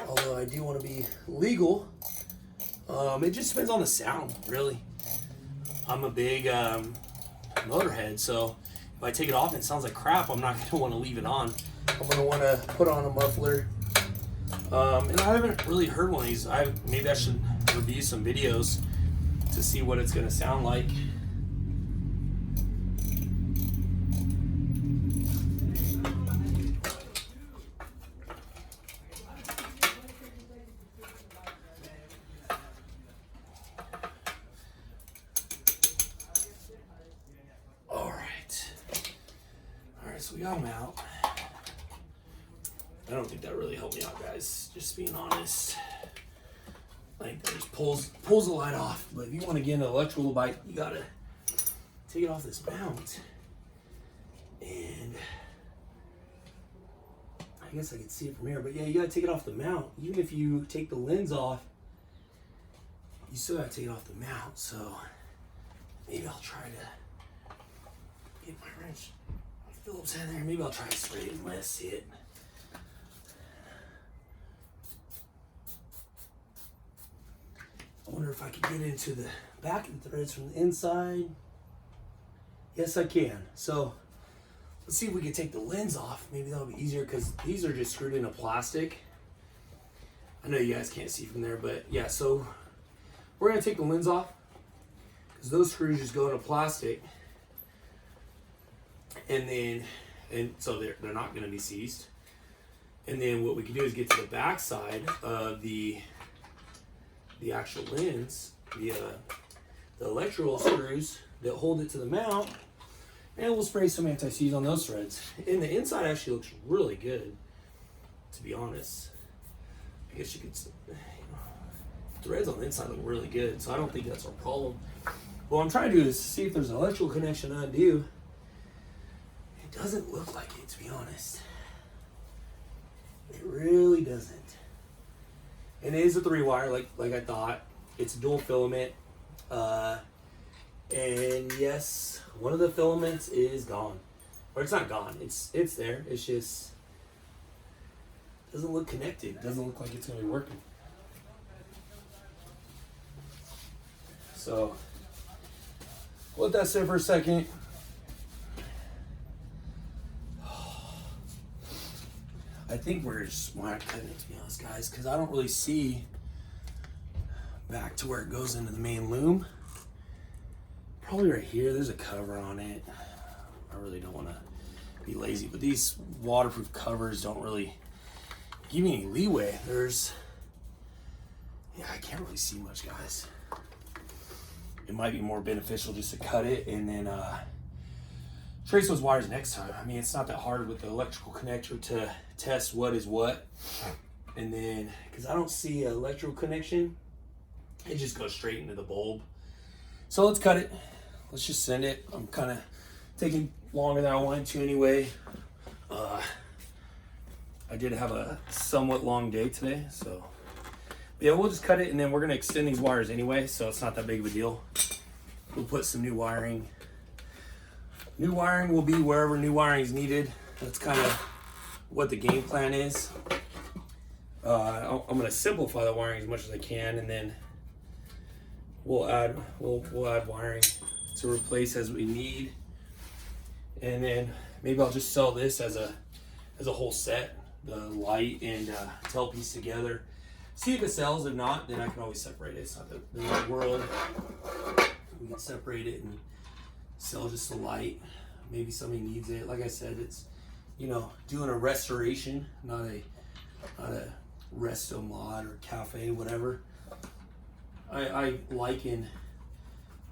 Although I do want to be legal. It just depends on the sound, really. I'm a big motorhead, so if I take it off and it sounds like crap, I'm not going to want to leave it on. I'm going to want to put on a muffler. And I haven't really heard one of these. Maybe I should review some videos to see what it's going to sound like. All right, so we got them out. I don't think that really helped me out, guys, just being honest. Like, that just pulls the light off. But if you want to get an electrical bike, you gotta take it off this mount. And I guess I can see it from here, but yeah, you gotta take it off the mount. Even if you take the lens off, you still gotta take it off the mount. So maybe I'll try to get my wrench, my Phillips head there. Maybe I'll try to spray it and let us see it. I wonder if I could get into the back of the threads from the inside. Yes, I can. So let's see if we can take the lens off. Maybe that'll be easier because these are just screwed into plastic. I know you guys can't see from there, but yeah, so we're gonna take the lens off because those screws just go into plastic. And so they're not gonna be seized. And then what we can do is get to the back side of the actual lens, the electrical screws that hold it to the mount, and we'll spray some anti-seize on those threads. And the inside actually looks really good, to be honest. I guess you could, threads on the inside look really good, so I don't think that's a problem. What I'm trying to do is see if there's an electrical connection I do. It doesn't look like it, to be honest. It really doesn't. And it is a 3-wire, like I thought. It's a dual filament. And yes, one of the filaments is gone. Or it's not gone. It's there. It's just doesn't look connected. It doesn't look like it's gonna be working. So let that sit for a second. I think we're just wire cutting it, to be honest, guys, because I don't really see back to where it goes into the main loom. Probably right here. There's a cover on it. I really don't want to be lazy. But these waterproof covers don't really give me any leeway. Yeah, I can't really see much, guys. It might be more beneficial just to cut it and then trace those wires next time. I mean, it's not that hard with the electrical connector to test what is what. And then, because I don't see an electrical connection, it just goes straight into the bulb. So let's cut it. Let's just send it. I'm kind of taking longer than I wanted to anyway. I did have a somewhat long day today, so yeah, we'll just cut it, and then we're gonna extend these wires anyway, so it's not that big of a deal. We'll put some new wiring. New wiring will be wherever new wiring is needed. That's kind of what the game plan is. I'm gonna simplify the wiring as much as I can, and then we'll add wiring to replace as we need. And then maybe I'll just sell this as a whole set, the light and tail piece together. See if it sells. If not, then I can always separate it. It's not the end of the world. We can separate it and sell just the light. Maybe somebody needs it. Like I said, it's, you know, doing a restoration, not a resto mod or cafe, whatever. I liken,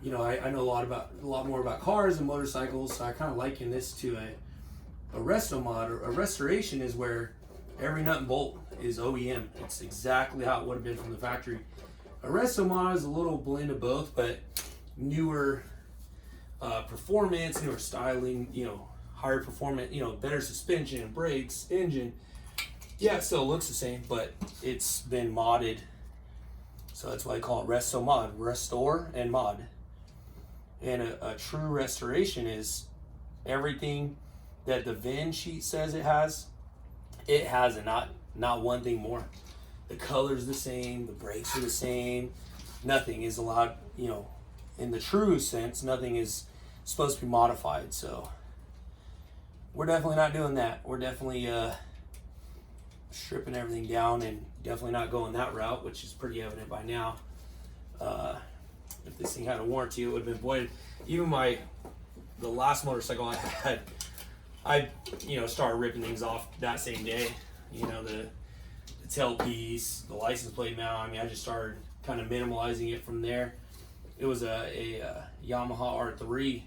you know, I know a lot more about cars and motorcycles, so I kind of liken this to a resto mod, or a restoration is where every nut and bolt is OEM. It's exactly how it would have been from the factory. A resto mod is a little blend of both, but newer performance, newer styling, you know, higher performance, you know, better suspension, brakes, engine. Yeah, it still looks the same, but it's been modded. So that's why I call it resto mod, restore and mod. And a true restoration is everything that the VIN sheet says it has, and not one thing more. The color's the same, the brakes are the same, nothing is allowed, you know, in the true sense, nothing is supposed to be modified. So we're definitely not doing that. We're definitely stripping everything down, and definitely not going that route, which is pretty evident by now. If this thing had a warranty, it would have been voided. Even the last motorcycle I had, I started ripping things off that same day. You know, the tailpiece, the license plate mount. I mean, I just started kind of minimalizing it from there. It was a Yamaha R3.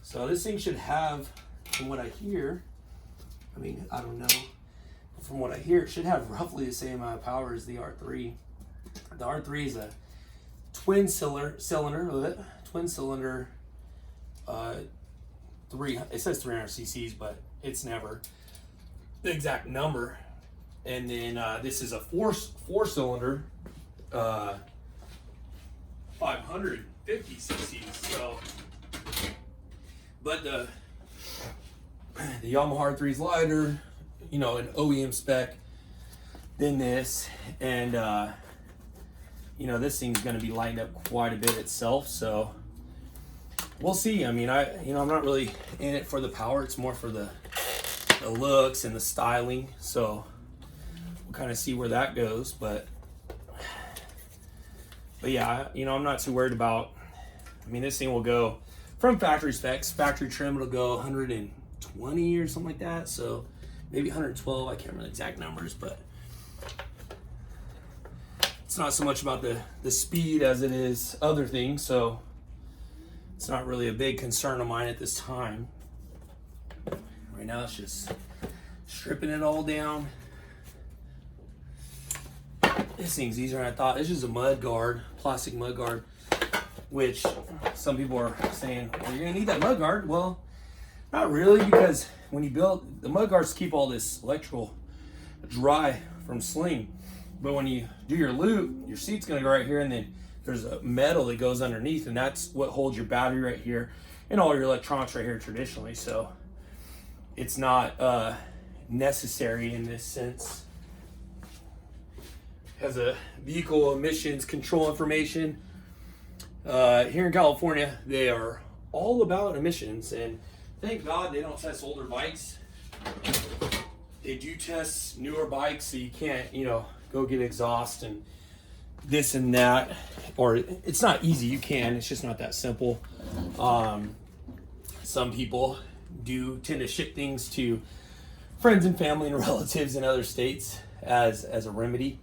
So this thing should have, from what I hear, I mean, I don't know, but from what I hear, it should have roughly the same amount of power as the R3. The R3 is a twin cylinder, it says 300 cc's, but it's never the exact number. And then this is a four cylinder, 550 cc's. So, but the Yamaha R3 is lighter, you know, an OEM spec than this, and you know, this thing's going to be lightened up quite a bit itself. So we'll see. I mean, I'm not really in it for the power. It's more for the looks and the styling. So we'll kind of see where that goes. But yeah, you know, I'm not too worried about. I mean, this thing will go from factory specs, factory trim. It'll go 120 or something like that. So maybe 112. I can't remember the exact numbers, but it's not so much about the speed as it is other things. So it's not really a big concern of mine at this time. Right now, it's just stripping it all down. This thing's easier than I thought. It's just a mud guard, plastic mud guard, which some people are saying, well, you're gonna need that mud guard. Well, not really, because when you build, the mud guards keep all this electrical dry from sling. But when you do your loop, your seat's gonna go right here, and then there's a metal that goes underneath, and that's what holds your battery right here and all your electronics right here traditionally. So it's not necessary in this sense. Has a vehicle emissions control information. Here in California, they are all about emissions, and thank God they don't test older bikes. They do test newer bikes, so you can't, you know, go get exhaust and this and that, or it's not easy. You can, it's just not that simple. Some people do tend to ship things to friends and family and relatives in other states as a remedy,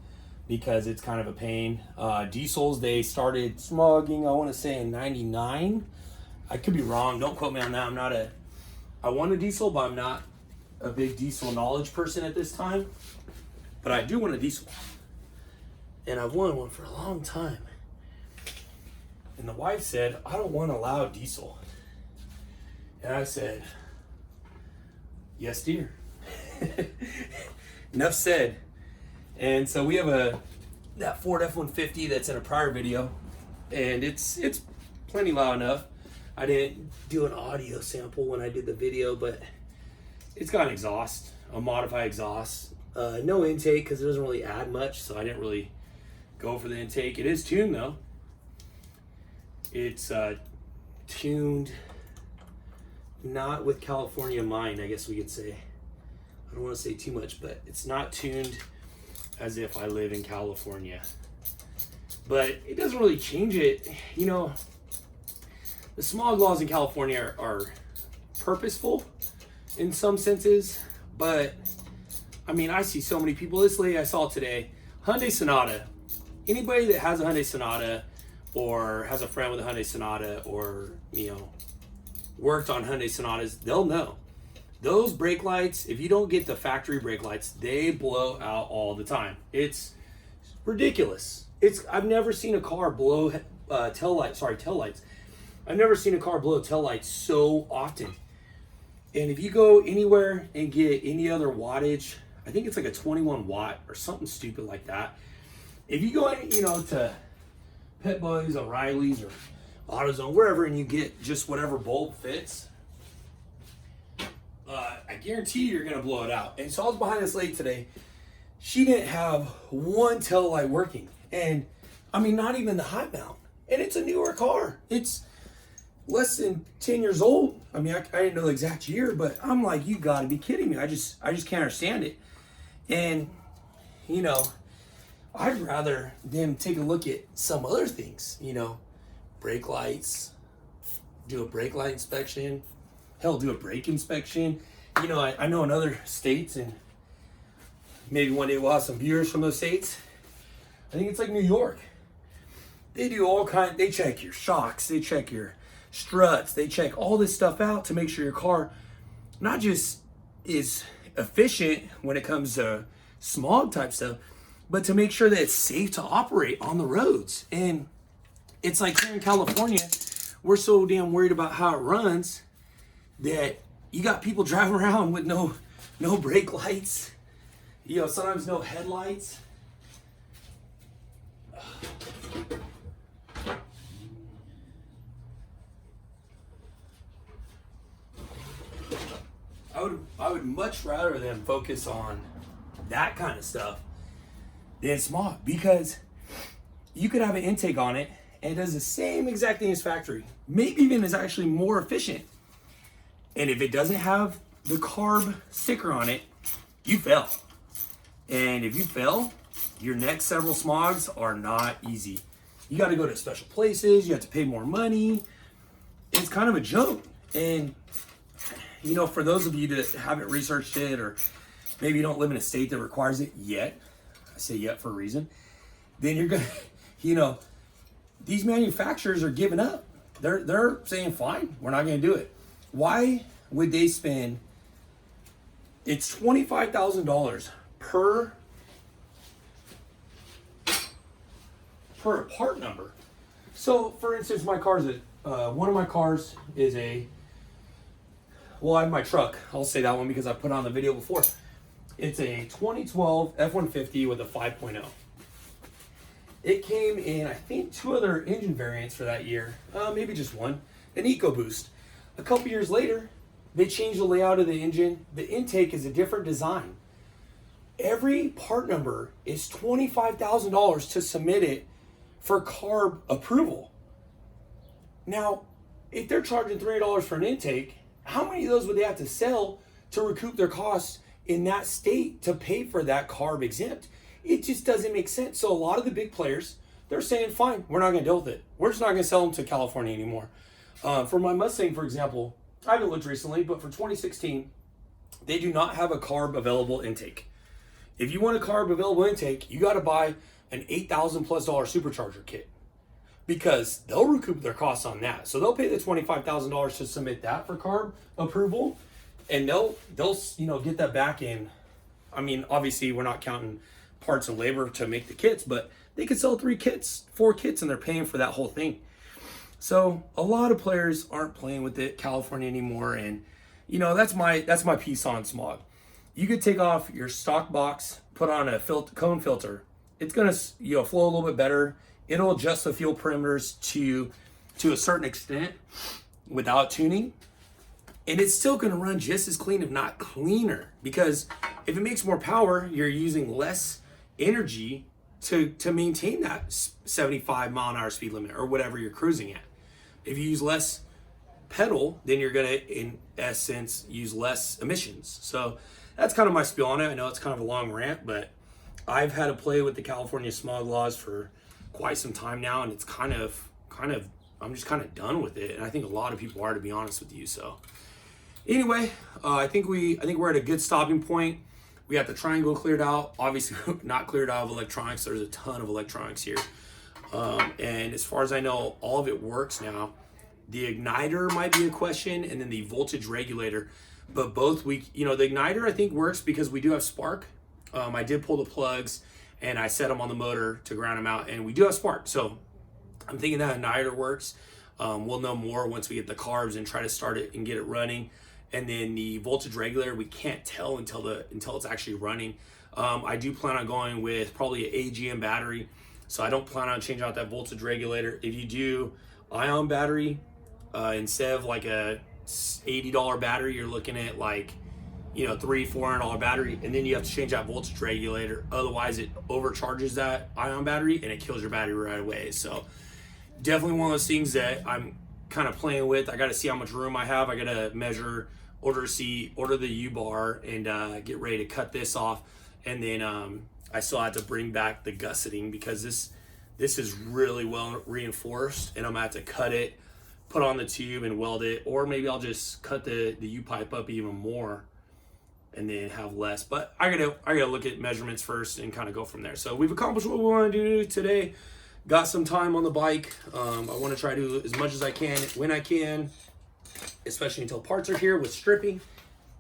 because it's kind of a pain. Diesels, they started smogging, I want to say in 99. I could be wrong, don't quote me on that. I want a diesel, but I'm not a big diesel knowledge person at this time. But I do want a diesel. And I've wanted one for a long time. And the wife said, I don't want a loud diesel. And I said, yes, dear. Enough said. And so we have that Ford F-150 that's in a prior video, and it's plenty loud enough. I didn't do an audio sample when I did the video, but it's got an exhaust, a modified exhaust. No intake because it doesn't really add much, so I didn't really go for the intake. It is tuned though. It's tuned not with California in mind, I guess we could say. I don't want to say too much, but it's not tuned as if I live in California. But it doesn't really change it. You know, the smog laws in California are purposeful in some senses, but I mean, I see so many people. This lady I saw today, Hyundai Sonata. Anybody that has a Hyundai Sonata or has a friend with a Hyundai Sonata, or, you know, worked on Hyundai Sonatas, they'll know. Those brake lights, if you don't get the factory brake lights, they blow out all the time. It's ridiculous. I've never seen a car blow taillights. I've never seen a car blow taillights so often. And if you go anywhere and get any other wattage, I think it's like a 21 watt or something stupid like that. If you go, you know, to Pet Boys, O'Reilly's, or AutoZone, wherever, and you get just whatever bulb fits, I guarantee you're gonna blow it out. And so I was behind this lady today. She didn't have one tail light working, and I mean, not even the high mount. And it's a newer car. It's less than 10 years old. I mean, I didn't know the exact year, but I'm like, you gotta be kidding me. I just can't understand it. And you know, I'd rather them take a look at some other things. You know, brake lights, do a brake light inspection. Hell, do a brake inspection. You know, I know in other states, and maybe one day we'll have some viewers from those states. I think it's like New York. They do all kinds, they check your shocks, they check your struts, they check all this stuff out to make sure your car not just is efficient when it comes to smog type stuff, but to make sure that it's safe to operate on the roads. And it's like here in California, we're so damn worried about how it runs that you got people driving around with no brake lights, you know, sometimes no headlights. I would much rather them focus on that kind of stuff than smog, because you could have an intake on it and it does the same exact thing as factory, maybe even is actually more efficient. And if it doesn't have the carb sticker on it, you fail. And if you fail, your next several smogs are not easy. You got to go to special places. You have to pay more money. It's kind of a joke. And, you know, for those of you that haven't researched it, or maybe you don't live in a state that requires it yet, I say yet for a reason, then you're going to, you know, these manufacturers are giving up. They're saying, fine, we're not going to do it. Why would they spend, it's $25,000 per part number. So for instance, my car's one of my cars is I have my truck. I'll say that one because I put on the video before. It's a 2012 F-150 with a 5.0. It came in, I think, 2 other engine variants for that year. Maybe just one, an EcoBoost. A couple years later, they changed the layout of the engine. The intake is a different design. Every part number is $25,000 to submit it for carb approval. Now, if they're charging $300 for an intake, how many of those would they have to sell to recoup their costs in that state to pay for that carb exempt? It just doesn't make sense. So a lot of the big players, they're saying, fine, we're not going to deal with it. We're just not going to sell them to California anymore. For my Mustang, for example, I haven't looked recently, but for 2016, they do not have a carb available intake. If you want a carb available intake, you got to buy an $8,000+ supercharger kit, because they'll recoup their costs on that. So they'll pay the $25,000 to submit that for carb approval, and they'll get that back in. I mean, obviously we're not counting parts and labor to make the kits, but they could sell 3 kits, 4 kits, and they're paying for that whole thing. So a lot of players aren't playing with it, California anymore, and that's my piece on smog. You could take off your stock box, put on a cone filter. It's gonna flow a little bit better. It'll adjust the fuel parameters to a certain extent without tuning, and it's still gonna run just as clean, if not cleaner, because if it makes more power, you're using less energy to maintain that 75 mile an hour speed limit or whatever you're cruising at. If you use less pedal, then you're gonna, in essence, use less emissions. So that's kind of my spiel on it. I know it's kind of a long rant, but I've had to play with the California smog laws for quite some time now, and it's kind of I'm just kind of done with it, and I think a lot of people are, to be honest with you. So anyway, I think we're at a good stopping point. We got the triangle cleared out. Obviously not cleared out of electronics. There's a ton of electronics here, and as far as I know, all of it works now. The igniter might be a question, and then the voltage regulator, but both the igniter I think works because we do have spark. I did pull the plugs and I set them on the motor to ground them out, and we do have spark. So I'm thinking that igniter works. We'll know more once we get the carbs and try to start it and get it running. And then the voltage regulator, we can't tell until it's actually running. I do plan on going with probably an AGM battery, so I don't plan on changing out that voltage regulator. If you do ion battery, instead of like a $80 battery, you're looking at like $300-400 battery, and then you have to change that voltage regulator. Otherwise it overcharges that ion battery and it kills your battery right away. So definitely one of those things that I'm kind of playing with. I got to see how much room I have. I got to measure, order the U-bar, and get ready to cut this off. And then I still have to bring back the gusseting, because this is really well reinforced, and I'm gonna have to cut it, put on the tube and weld it, or maybe I'll just cut the U-pipe up even more and then have less. But I gotta look at measurements first and kind of go from there. So we've accomplished what we want to do today. Got some time on the bike. I want to try to do as much as I can when I can, especially until parts are here with stripping.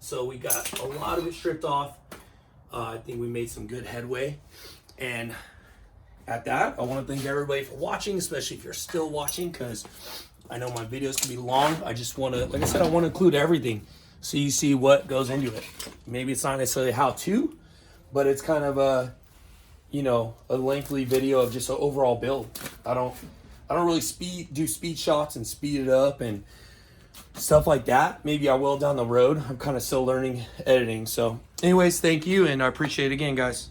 So we got a lot of it stripped off. I think we made some good headway. And at that, I want to thank everybody for watching, especially if you're still watching, because I know my videos can be long. I just want to, like I said, I want to include everything so you see what goes into it. Maybe it's not necessarily how-to, but it's kind of a lengthy video of just an overall build. I don't really do speed shots and speed it up and stuff like that. Maybe I will down the road. I'm kind of still learning editing. So anyways, thank you, and I appreciate it again, guys.